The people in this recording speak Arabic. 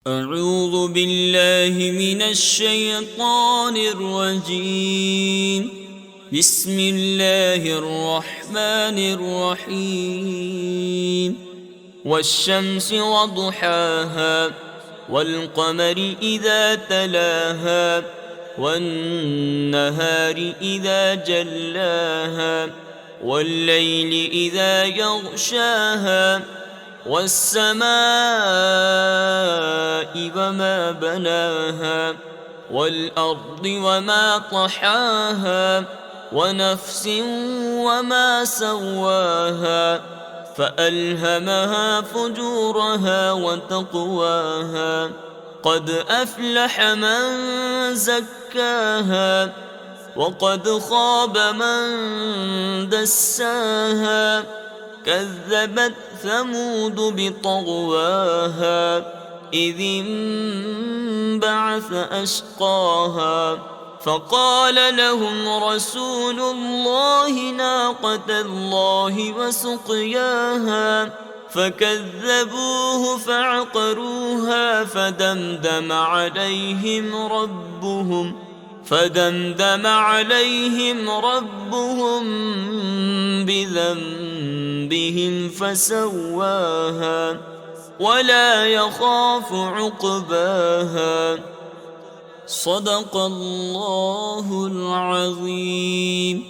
أعوذ بالله من الشيطان الرجيم. بسم الله الرحمن الرحيم. والشمس وضحاها والقمر إذا تلاها والنهار إذا جلاها والليل إذا يغشاها والسماء وما بناها والأرض وما طحاها ونفس وما سواها فألهمها فجورها وتقواها قد أفلح من زكاها وقد خاب من دساها كذبت ثمود بطغواها إذ انبعث أشقاها فقال لهم رسول الله ناقة الله وسقياها فكذبوه فعقروها فدمدم عليهم ربهم بذنبهم فسواها ولا يخاف عقباها. صدق الله العظيم.